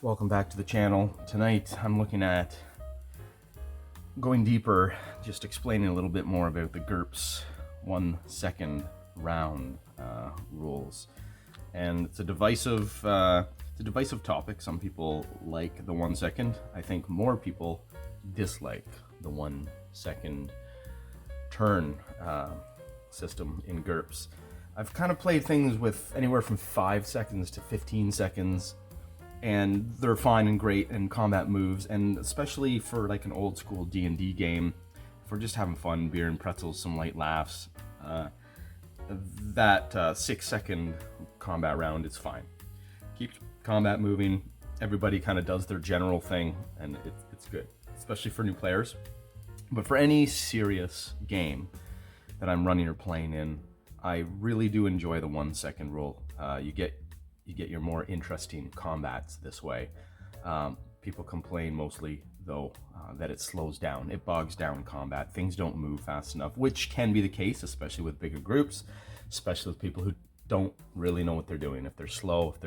Welcome back to the channel. Tonight I'm looking at going deeper, just explaining a little bit more about the GURPS 1 second round rules. And it's a divisive topic. Some people like the 1 second. I think more people dislike the 1 second turn system in GURPS. I've kind of played things with anywhere from 5 seconds to 15 seconds, and they're fine and great in combat moves, and especially for like an old school D&D game, if we're just having fun, beer and pretzels, some light laughs, that 6 second combat round is fine. Keeps combat moving, everybody kind of does their general thing, and it's good, especially for new players. But for any serious game that I'm running or playing in, I really do enjoy the 1 second rule. You get your more interesting combats this way. People complain mostly, though, that it slows down. It bogs down combat. Things don't move fast enough, which can be the case, especially with bigger groups, especially with people who don't really know what they're doing. If they're slow, if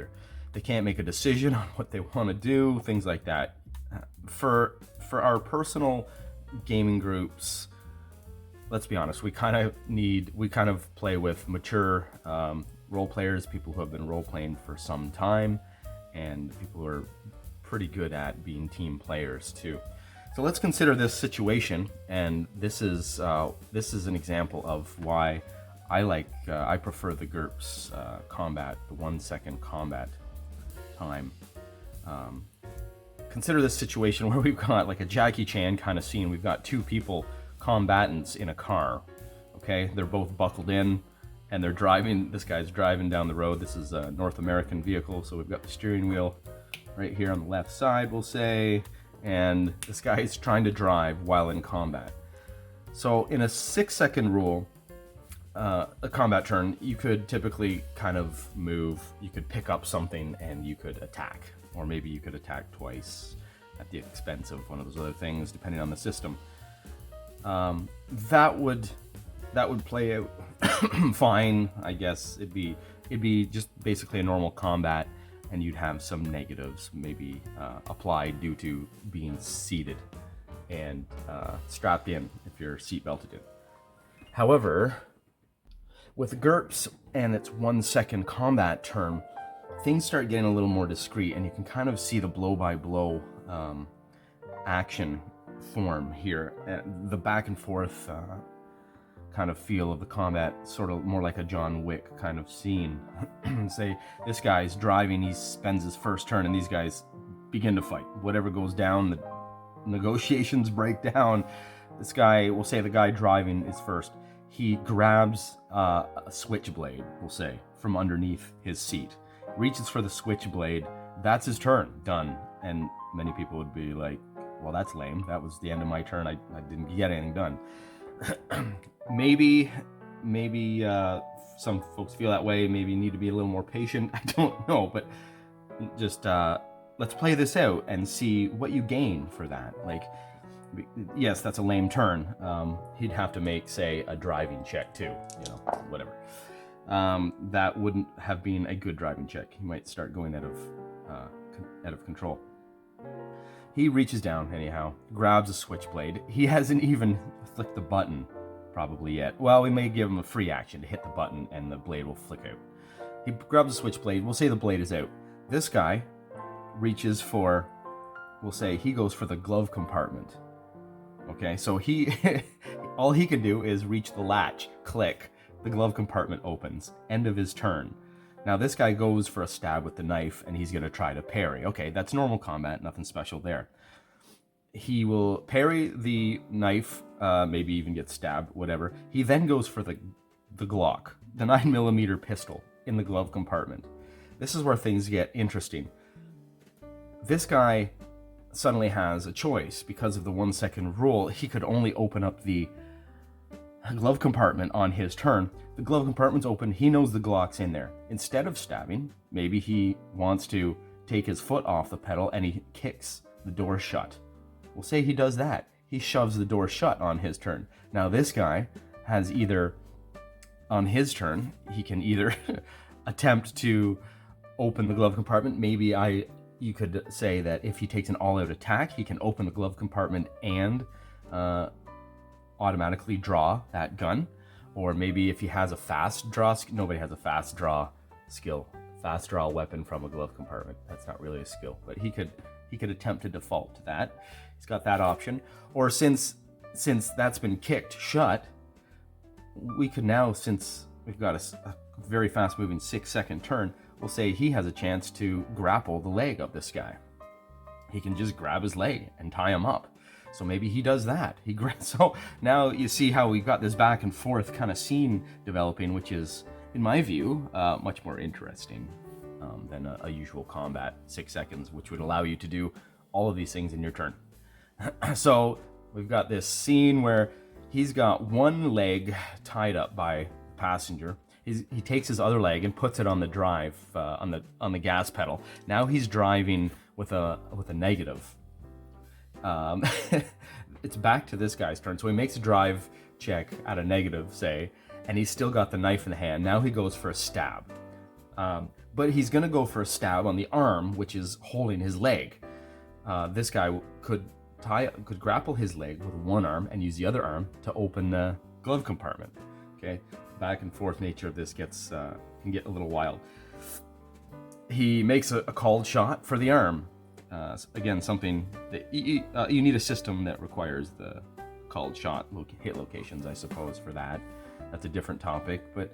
they can't make a decision on what they want to do, things like that. For our personal gaming groups, let's be honest, we kind of play with mature role players, people who have been role playing for some time, and people who are pretty good at being team players too. So let's consider this situation, and this is an example of why I prefer the GURPS combat, the 1 second combat time. Consider this situation where we've got like a Jackie Chan kind of scene. We've got two people, combatants, in a car. Okay, they're both buckled in, and they're driving. This guy's driving down the road. This is a North American vehicle, so we've got the steering wheel right here on the left side, we'll say, and this guy's trying to drive while in combat. So in a 6 second rule, a combat turn, you could typically kind of move, you could pick up something and you could attack, or maybe you could attack twice at the expense of one of those other things, depending on the system. That would play out fine, I guess. It'd be just basically a normal combat, and you'd have some negatives maybe applied due to being seated and strapped in if you're seat belted in. However, with GURPS and its 1 second combat turn, things start getting a little more discreet, and you can kind of see the blow-by-blow action form here. The back and forth kind of feel of the combat, sort of more like a John Wick kind of scene. Say this guy's driving, he spends his first turn, and these guys begin to fight. Whatever goes down, the negotiations break down. This guy, we'll say the guy driving is first. He grabs a switchblade, we'll say, from underneath his seat, reaches for the switchblade. That's his turn, done. And many people would be like, well, that's lame. That was the end of my turn. I didn't get anything done. Maybe some folks feel that way. Maybe you need to be a little more patient. I don't know, but just let's play this out and see what you gain for that. Like, yes, that's a lame turn. He'd have to make, say, a driving check too, whatever. That wouldn't have been a good driving check. He might start going out of control. He reaches down anyhow, grabs a switchblade. He hasn't even flicked the button probably yet. Well, we may give him a free action to hit the button and the blade will flick out. He grabs a switchblade. We'll say the blade is out. This guy reaches for, we'll say he goes for the glove compartment. Okay, so all he can do is reach the latch, click, the glove compartment opens, end of his turn. Now this guy goes for a stab with the knife, and he's gonna try to parry. Okay, that's normal combat, nothing special there. He will parry the knife, maybe even get stabbed, whatever. He then goes for the Glock, the 9mm pistol in the glove compartment. This is where things get interesting. This guy suddenly has a choice. Because of the 1 second rule, he could only open up the glove compartment on his turn. The glove compartment's open, he knows the Glock's in there. Instead of stabbing, maybe he wants to take his foot off the pedal and he kicks the door shut. We'll say he does that. He shoves the door shut on his turn. Now this guy has on his turn, he can either attempt to open the glove compartment. Maybe I you could say that if he takes an all-out attack, he can open the glove compartment and automatically draw that gun. Or maybe if he has a fast draw, nobody has a fast draw skill. Fast draw weapon from a glove compartment. That's not really a skill, but he could attempt to default to that. He's got that option. Or since that's been kicked shut, we could now, since we've got a very fast moving 6-second turn, we'll say he has a chance to grapple the leg of this guy. He can just grab his leg and tie him up. So maybe he does that. So now you see how we've got this back and forth kind of scene developing, which is, in my view, much more interesting than a usual combat 6 seconds, which would allow you to do all of these things in your turn. So we've got this scene where he's got one leg tied up by the passenger. He takes his other leg and puts it on the drive, on the gas pedal. Now he's driving with a negative. It's back to this guy's turn. So he makes a drive check at a negative, say, and he's still got the knife in the hand. Now he goes for a stab. But he's going to go for a stab on the arm, which is holding his leg. This guy could grapple his leg with one arm and use the other arm to open the glove compartment. Okay, back and forth nature of this can get a little wild. He makes a called shot for the arm. Again, something that you need a system that requires the called shot hit locations, I suppose, for that. That's a different topic, but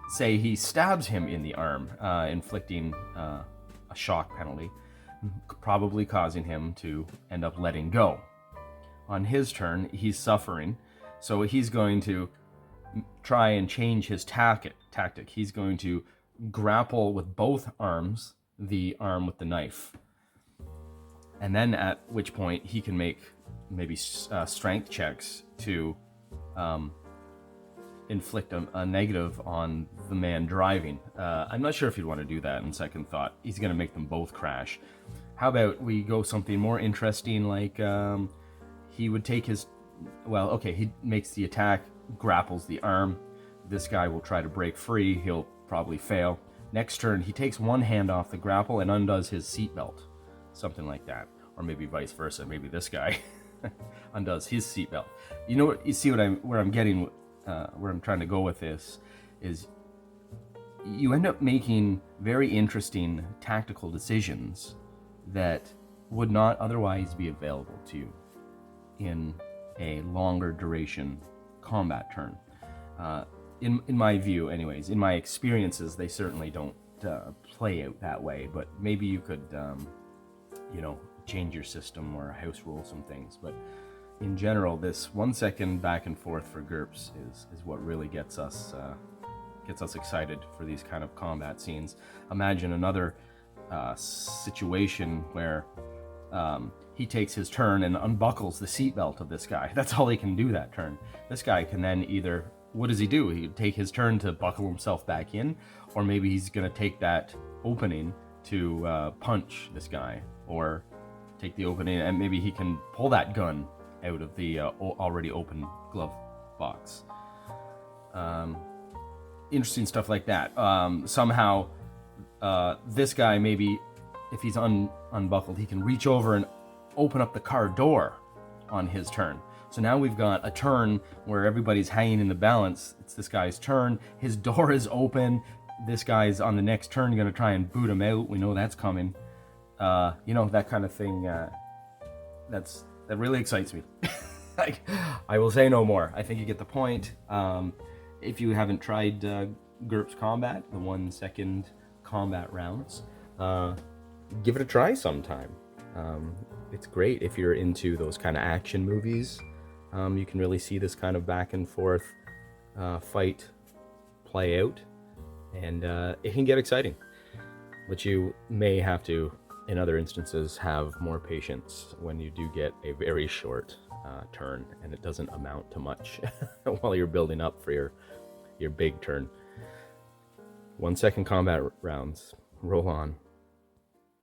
say he stabs him in the arm, inflicting a shock penalty, probably causing him to end up letting go. On his turn, he's suffering, so he's going to try and change his tactic. He's going to grapple with both arms, the arm with the knife. And then at which point he can make maybe strength checks to inflict a negative on the man driving. I'm not sure if you'd want to do that in second thought. He's going to make them both crash. How about we go something more interesting, like he would take his... Well, okay, he makes the attack, grapples the arm. This guy will try to break free. He'll probably fail. Next turn, he takes one hand off the grapple and undoes his seatbelt. Something like that. Or maybe vice versa. Maybe this guy undoes his seatbelt. You know what? You see where I'm getting, where I'm trying to go with this is you end up making very interesting tactical decisions that would not otherwise be available to you in a longer duration combat turn. In my view, anyways, in my experiences, they certainly don't play out that way. But maybe you could, change your system or house rule some things. But in general, this 1 second back and forth for GURPS is what really gets us excited for these kind of combat scenes. Imagine another situation where he takes his turn and unbuckles the seatbelt of this guy. That's all he can do that turn. This guy can then either, what does he do? He would take his turn to buckle himself back in, or maybe he's going to take that opening to punch this guy, or take the opening and maybe he can pull that gun out of the already open glove box. Interesting stuff like that. Somehow this guy, maybe if he's unbuckled, he can reach over and open up the car door on his turn. So now we've got a turn where everybody's hanging in the balance. It's this guy's turn. His door is open. This guy's on the next turn going to try and boot him out. We know that's coming. That kind of thing. That really excites me. I will say no more. I think you get the point. If you haven't tried GURPS Combat, the 1 second combat rounds, give it a try sometime. It's great if you're into those kind of action movies. You can really see this kind of back and forth fight play out, and it can get exciting. But you may have to, in other instances, have more patience when you do get a very short turn and it doesn't amount to much while you're building up for your big turn. 1 second combat rounds. Roll on.